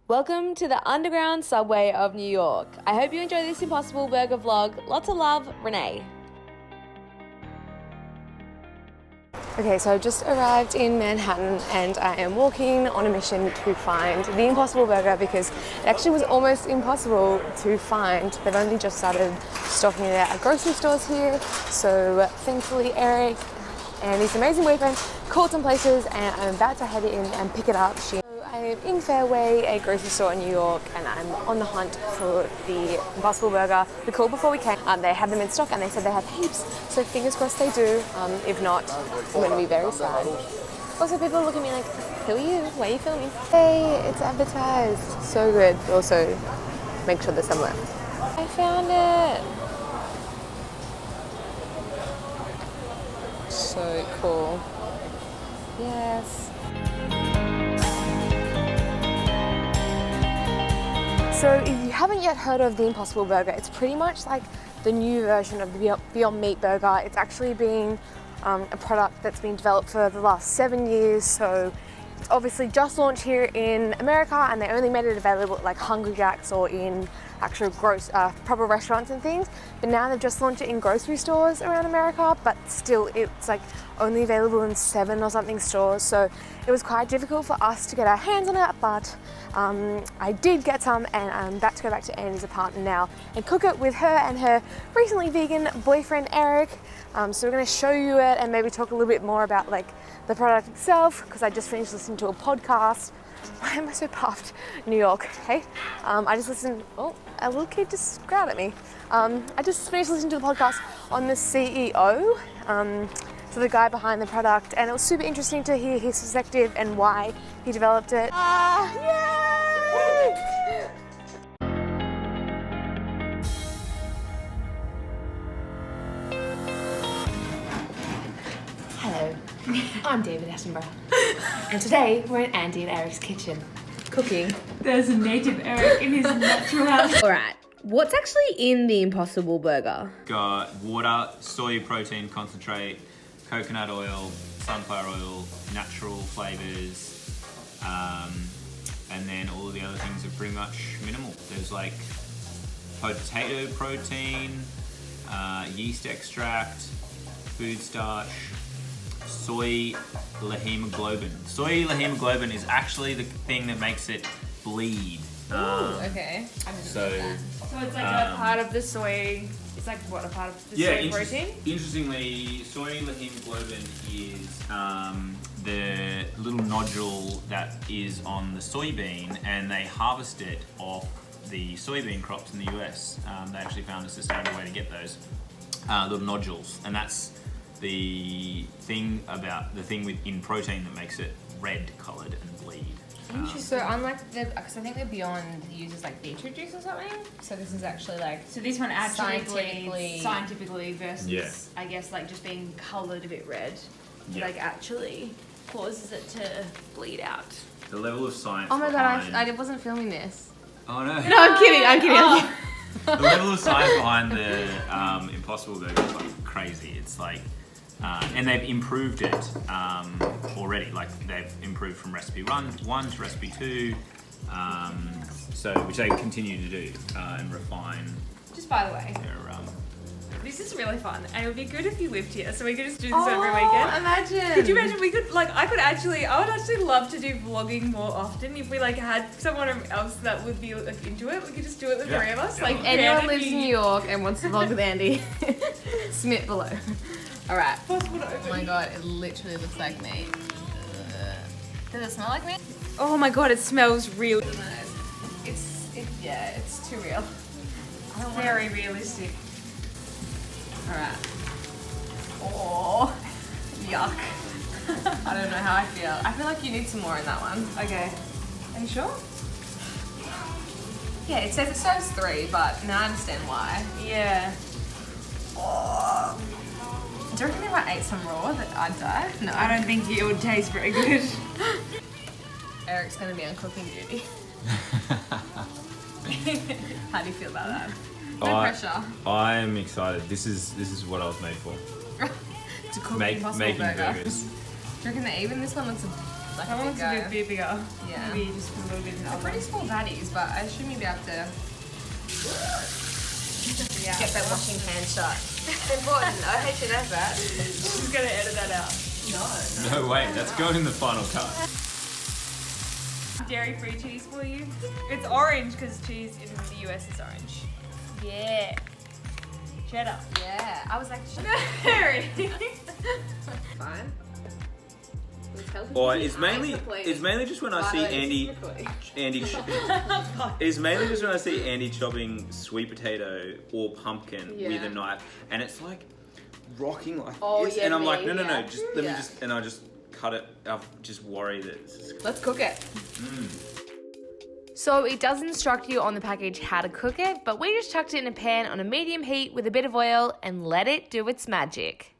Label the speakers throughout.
Speaker 1: Welcome to the underground subway of New York. I hope you enjoy this Impossible Burger vlog. Lots of love, Renee. Okay, so I've just arrived in Manhattan and I am walking on a mission to find the Impossible Burger because it actually was almost impossible to find. They've only just started stocking it at grocery stores here. So thankfully Eric and his amazing boyfriend called some places and I'm about to head in and pick it up. I am in Fairway, a grocery store in New York, and I'm on the hunt for the Impossible Burger. We called before we came. They had them in stock and they said they have heaps, so fingers crossed they do. If not, I'm going to be very sad. Also, people look at me like, who are you? Why are you filming? Hey, it's advertised. So good. Also, make sure there's some left. I found it. So cool. Yes. So if you haven't yet heard of the Impossible Burger, it's pretty much like the new version of the Beyond Meat Burger. It's actually been a product that's been developed for the last 7 years. So it's obviously just launched here in America and they only made it available at like Hungry Jack's or in actual proper restaurants and things. But now they've just launched it in grocery stores around America, but still it's like only available in 7 or something stores. So it was quite difficult for us to get our hands on it, but I did get some and I'm about to go back to Andy's apartment now and cook it with her and her recently vegan boyfriend Eric. So we're going to show you it and maybe talk a little bit more about like the product itself because I just finished listening to a podcast. Why am I so puffed? New York, hey? I just listened, oh, a little kid just growled at me. I just finished listening to the podcast on the CEO, so the guy behind the product, and it was super interesting to hear his perspective and why he developed it. Yay! Hello, I'm David Attenborough, and today we're in Andy and Eric's kitchen, cooking.
Speaker 2: There's a native Eric in his natural house.
Speaker 1: Alright, what's actually in the Impossible Burger?
Speaker 3: Got water, soy protein concentrate, coconut oil, sunflower oil, natural flavors, and then all of the other things are pretty much minimal. There's like potato protein, yeast extract, food starch, soy reneebuckingham. Soy reneebuckingham is actually the thing that makes it bleed.
Speaker 1: Okay.
Speaker 3: So
Speaker 2: it's like a part of the soy. It's like what, a part of the soy protein?
Speaker 3: Interestingly, soy reneebuckingham is the little nodule that is on the soybean, and they harvest it off the soybean crops in the US. They actually found a sustainable way to get those little nodules, and that's the thing in protein that makes it red coloured and bleed.
Speaker 4: Interesting. So unlike because I think the Beyond uses like beetroot juice or something. So this is actually like
Speaker 2: So this one actually
Speaker 4: scientifically
Speaker 2: versus I guess like just being coloured a bit red.
Speaker 3: Yeah.
Speaker 2: Like actually causes it to bleed out.
Speaker 3: The level of science.
Speaker 4: Oh my god,
Speaker 3: behind...
Speaker 4: I wasn't filming this.
Speaker 3: Oh no.
Speaker 4: No, I'm kidding.
Speaker 2: Oh.
Speaker 3: The level of science behind the Impossible Burger is like crazy. It's like, and they've improved it already. Like they've improved from recipe 1 to recipe 2, which they continue to do and refine.
Speaker 2: Just by the way,
Speaker 3: their,
Speaker 2: this is really fun, and it would be good if you lived here, so we could just do this every weekend.
Speaker 4: Imagine!
Speaker 2: Could you imagine? I would actually love to do vlogging more often if we like had someone else that would be like into it. We could just do it, the three of us.
Speaker 3: Yeah.
Speaker 2: Like
Speaker 4: Anyone lives in New York and wants to vlog with Andy, submit below. Alright. Oh my god, it literally looks like me. Does it smell like me?
Speaker 2: Oh my god, it smells real.
Speaker 4: It's too real.
Speaker 2: Very realistic.
Speaker 4: Alright. Oh, yuck. I don't know how I feel. I feel like you need some more in that one.
Speaker 2: Okay.
Speaker 4: Are you sure? Yeah, it says 3, but now I understand why.
Speaker 2: Yeah.
Speaker 4: Oh. Do you reckon if I ate some raw that I'd die? No.
Speaker 2: I don't think it would taste very good.
Speaker 4: Eric's gonna be on cooking duty. How do you feel about that? No pressure.
Speaker 3: I am excited. This is what I was made for.
Speaker 4: To cook
Speaker 3: making
Speaker 4: Impossible Burger.
Speaker 3: burgers.
Speaker 4: Do you reckon that even this one looks like
Speaker 2: I
Speaker 4: a
Speaker 2: want
Speaker 4: big
Speaker 2: it to
Speaker 4: go.
Speaker 2: be bigger.
Speaker 4: Yeah.
Speaker 2: Maybe just put a little bit in the
Speaker 4: They're
Speaker 2: oven.
Speaker 4: pretty small baddies, but I shouldn't be able to
Speaker 2: Yeah.
Speaker 4: get that washing hand shut. It's important. I hate you that bad.
Speaker 2: She's gonna edit that out.
Speaker 3: No way, that's going in the final cut.
Speaker 2: Dairy-free cheese for you. It's orange because cheese in the US is orange. Yeah. Cheddar.
Speaker 4: Yeah. I was like,
Speaker 2: Dairy.
Speaker 4: fine.
Speaker 3: Or it's mainly just when I see it's mainly just when I see Andy chopping sweet potato or pumpkin with a knife, and it's like rocking like this,
Speaker 4: yeah,
Speaker 3: and I'm like,
Speaker 4: me,
Speaker 3: no,
Speaker 4: yeah.
Speaker 3: just let me just, and I just cut it. I just worry that it's
Speaker 4: Let's cook it.
Speaker 1: So it does instruct you on the package how to cook it, but we just chucked it in a pan on a medium heat with a bit of oil and let it do its magic.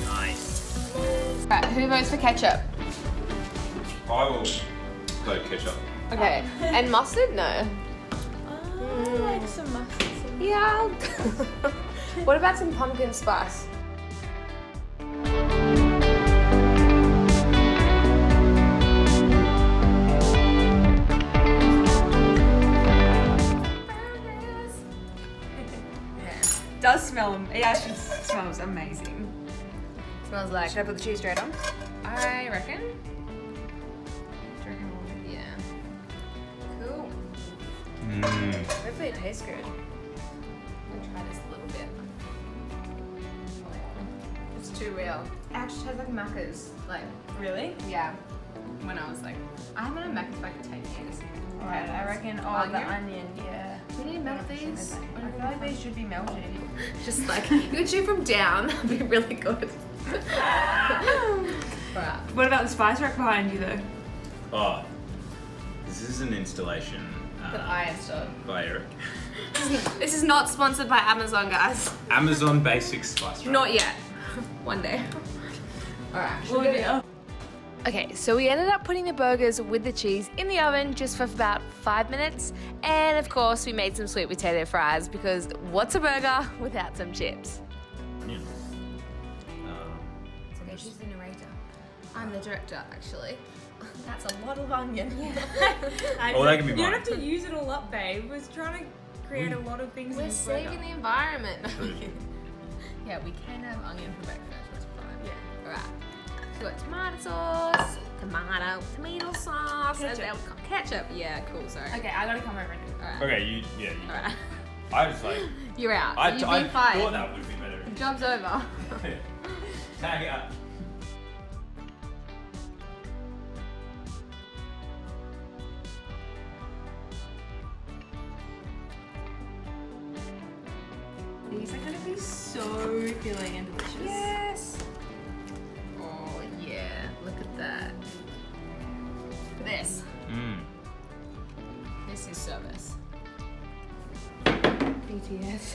Speaker 3: nice.
Speaker 4: Right, who votes for ketchup?
Speaker 3: I will go ketchup.
Speaker 4: Okay. And mustard? No.
Speaker 2: I like some mustard.
Speaker 4: Yeah. What about some pumpkin spice?
Speaker 2: Does smell. It actually smells amazing.
Speaker 4: Smells like.
Speaker 2: Should I put the cheese straight on?
Speaker 4: I reckon. Yeah. Cool.
Speaker 2: Hopefully it tastes good.
Speaker 4: I'm gonna try this a little bit. It's too real. It actually tastes like Macca's. Like,
Speaker 2: Really?
Speaker 4: yeah. When I was like, I haven't had Macca's for like 10 years.
Speaker 2: Alright, I reckon. Oh,
Speaker 4: Onion?
Speaker 2: the onion. Yeah.
Speaker 4: Do we need to melt these?
Speaker 2: I feel like they should be melted.
Speaker 4: Just like, you could chew from down. That'd be really good. Right.
Speaker 2: What about the spice rack behind you though?
Speaker 3: Oh, this is an installation
Speaker 4: That I installed.
Speaker 3: by Eric.
Speaker 4: This is not sponsored by Amazon, guys.
Speaker 3: Amazon Basic Spice Rack.
Speaker 4: Not yet. One day. Alright.
Speaker 2: Oh dear.
Speaker 1: Okay, so we ended up putting the burgers with the cheese in the oven just for about 5 minutes. And of course, we made some sweet potato fries because what's a burger without some chips?
Speaker 3: Yeah.
Speaker 4: It's okay, she's the narrator. I'm the director, actually. That's a lot of onion.
Speaker 3: Oh, that can be
Speaker 2: You don't
Speaker 3: mine.
Speaker 2: have to use it all up, babe. We're trying to create a lot of things in
Speaker 4: We're
Speaker 2: this burger.
Speaker 4: saving the environment.
Speaker 3: True.
Speaker 4: Yeah, we can have onion for breakfast. That's fine.
Speaker 2: Yeah.
Speaker 4: Alright. So we've got tomato sauce, tomato sauce,
Speaker 2: Ketchup.
Speaker 4: and then ketchup. Yeah, cool. Sorry.
Speaker 2: Okay, I gotta come over and do it.
Speaker 4: Alright.
Speaker 3: Okay, you.
Speaker 4: Alright.
Speaker 3: I just like.
Speaker 4: You're out.
Speaker 3: I
Speaker 4: You've been
Speaker 3: thought
Speaker 4: fired.
Speaker 3: that would be better.
Speaker 4: Job's over.
Speaker 3: Tag out.
Speaker 2: These are gonna be so filling and delicious.
Speaker 4: Yes. Oh yeah. Look at that. This. This is service.
Speaker 2: BTS.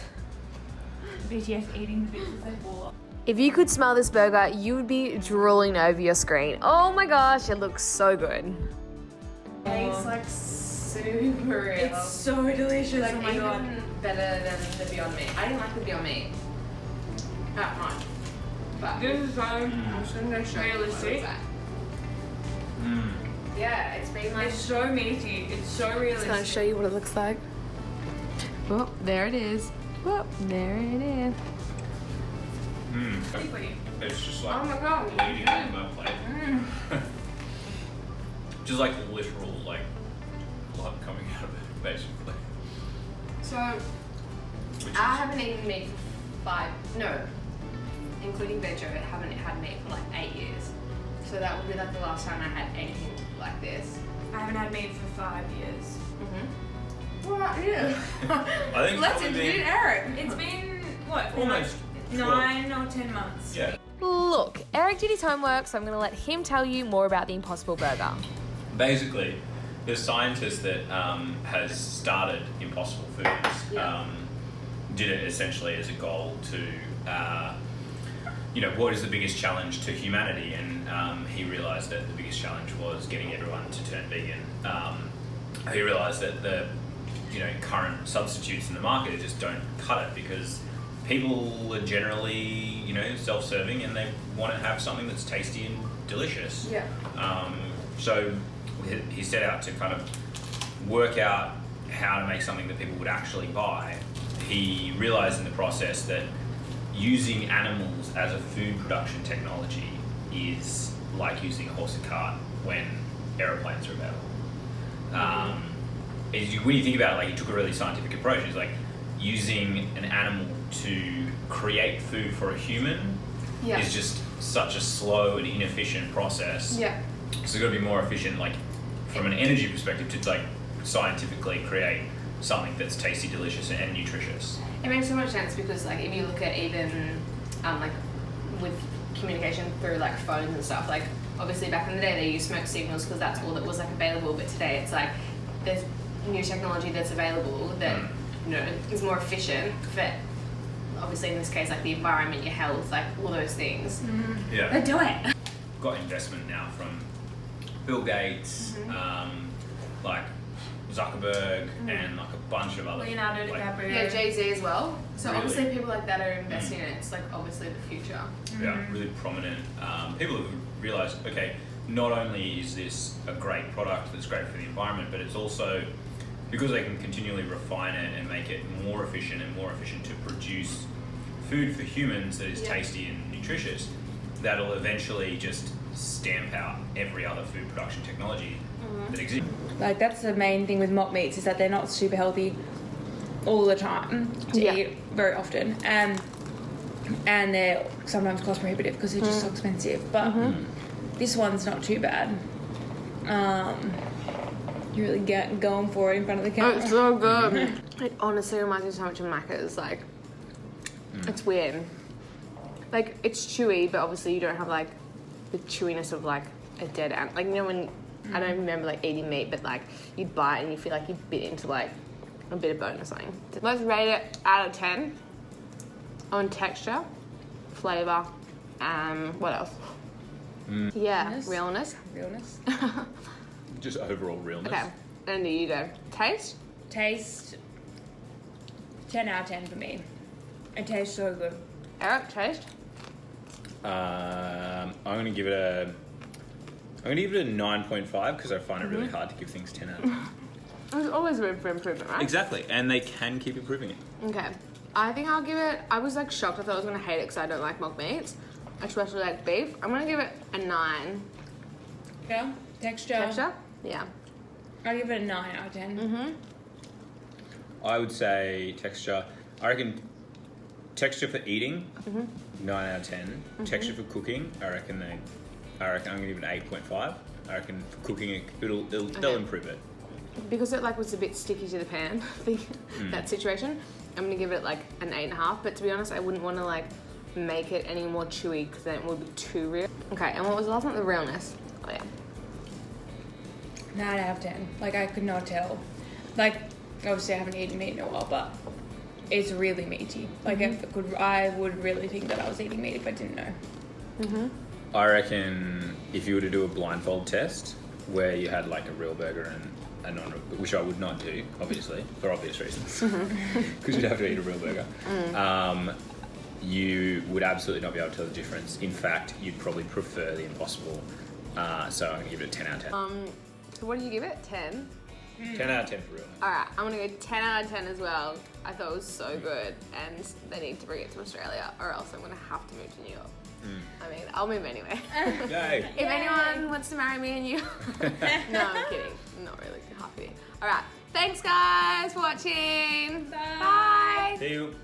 Speaker 2: BTS eating the bits as they fall off.
Speaker 1: If you could smell this burger, you would be drooling over your screen. Oh my gosh, it looks so good.
Speaker 4: Tastes like super real.
Speaker 2: It's so delicious.
Speaker 4: like
Speaker 2: oh my god.
Speaker 4: even better than the Beyond Meat. I didn't like the Beyond Meat that much. But
Speaker 2: This is so
Speaker 4: I'm just gonna go show you what it looks
Speaker 2: realistic.
Speaker 4: like. Yeah, it's been like
Speaker 2: It's so meaty. It's so realistic.
Speaker 1: Can I show you what it looks like?
Speaker 4: well, there it is. Well, there it is.
Speaker 2: For you.
Speaker 3: It's just like
Speaker 4: Oh my god.
Speaker 3: bleeding in my plate. Just like literal like blood coming out of it, basically.
Speaker 4: So
Speaker 3: Which
Speaker 4: I haven't eaten meat for including veggie, I haven't had meat for like 8 years. So that would be like the last time I had anything like this.
Speaker 2: I haven't had meat for 5 years.
Speaker 4: What about you?
Speaker 3: I think
Speaker 2: Let's
Speaker 3: it's probably
Speaker 2: introduce
Speaker 3: been
Speaker 2: Eric. It's been what?
Speaker 3: almost
Speaker 2: 9 or 10 months.
Speaker 3: Yeah.
Speaker 1: Look, Eric did his homework, so I'm gonna let him tell you more about the Impossible Burger.
Speaker 3: Basically, the scientist that has started Impossible Foods did it essentially as a goal to, what is the biggest challenge to humanity? And he realised that the biggest challenge was getting everyone to turn vegan. He realised that the current substitutes in the market just don't cut it, because people are generally self-serving and they want to have something that's tasty and delicious.
Speaker 1: Yeah.
Speaker 3: So he set out to kind of work out how to make something that people would actually buy. He realized in the process that using animals as a food production technology is like using a horse and cart when aeroplanes are available. When you think about it, like, he took a really scientific approach. He's like, using an animal to create food for a human is just such a slow and inefficient process.
Speaker 1: Yeah.
Speaker 3: So it's got to be more efficient, like from an energy perspective, to like scientifically create something that's tasty, delicious, and nutritious.
Speaker 4: It makes so much sense because, like, if you look at even like with communication through like phones and stuff, like obviously back in the day they used smoke signals because that's all that was like available, but today it's like there's new technology that's available that is more efficient for, obviously in this case, like the environment, your health, like all those things.
Speaker 3: Yeah.
Speaker 4: But do it.
Speaker 3: Got investment now from Bill Gates, like Zuckerberg, and like a bunch of other
Speaker 2: Leonardo DiCaprio.
Speaker 4: Yeah, Jay-Z as well. So
Speaker 3: Really?
Speaker 4: obviously people like that are investing in it. It's like obviously the future.
Speaker 3: Yeah, really prominent. People have realised, okay, not only is this a great product that's great for the environment, but it's also, because they can continually refine it and make it more efficient to produce food for humans that is tasty and nutritious, that'll eventually just stamp out every other food production technology that exists.
Speaker 5: Like, that's the main thing with mock meats, is that they're not super healthy all the time to eat very often, and they're sometimes cost prohibitive because they're just so expensive. But this one's not too bad. You really get going for it in front of the camera.
Speaker 1: It's so good. It honestly reminds me so much of Macca's. Like, it's weird. Like, it's chewy, but obviously you don't have like the chewiness of like a dead ant. Like, when I don't remember like eating meat, but like you'd bite and you feel like you bit into like a bit of bone or something. Let's rate it out of 10 on texture, flavor, what else? Yeah, realness.
Speaker 3: Just overall realness.
Speaker 1: Okay, and you go. Taste?
Speaker 5: Taste, 10 out of 10 for me. It tastes so good.
Speaker 1: Eric, taste?
Speaker 3: I'm gonna give it a 9.5 because I find it really hard to give things 10 out of 10.
Speaker 1: There's always room for improvement, right?
Speaker 3: Exactly, and they can keep improving it.
Speaker 1: Okay. I think I'll give it, I was like shocked. I thought I was going to hate it because I don't like mock meats, especially like beef. I'm going to give it a 9.
Speaker 5: Yeah, texture.
Speaker 1: Texture? Yeah.
Speaker 5: I'll give it a 9 out of 10.
Speaker 3: I would say texture. I reckon texture for eating, 9 out of 10. Texture for cooking, I reckon I'm gonna give it an 8.5. I reckon for cooking they'll improve it.
Speaker 1: Because it like was a bit sticky to the pan, that situation, I'm gonna give it like an 8.5. But to be honest, I wouldn't want to like make it any more chewy because then it would be too real. Okay, and what was the last one? The realness. Oh yeah.
Speaker 5: 9 out of 10. Like, I could not tell. Like, obviously I haven't eaten meat in a while, but it's really meaty. Like, I would really think that I was eating meat if I didn't know.
Speaker 3: I reckon if you were to do a blindfold test where you had like a real burger and a non-real, which I would not do, obviously, for obvious reasons, because you'd have to eat a real burger, you would absolutely not be able to tell the difference. In fact, you'd probably prefer the Impossible. So I'm going to give it a 10 out of 10.
Speaker 1: So what do you give it? 10?
Speaker 3: 10 out of 10 for real.
Speaker 1: Alright, I'm gonna go 10 out of 10 as well. I thought it was so good and they need to bring it to Australia or else I'm gonna have to move to New York. I mean, I'll move anyway.
Speaker 3: Yay!
Speaker 1: If anyone wants to marry me and you... No, I'm kidding. I'm not really happy. Alright, thanks guys for watching. Bye.
Speaker 3: See you.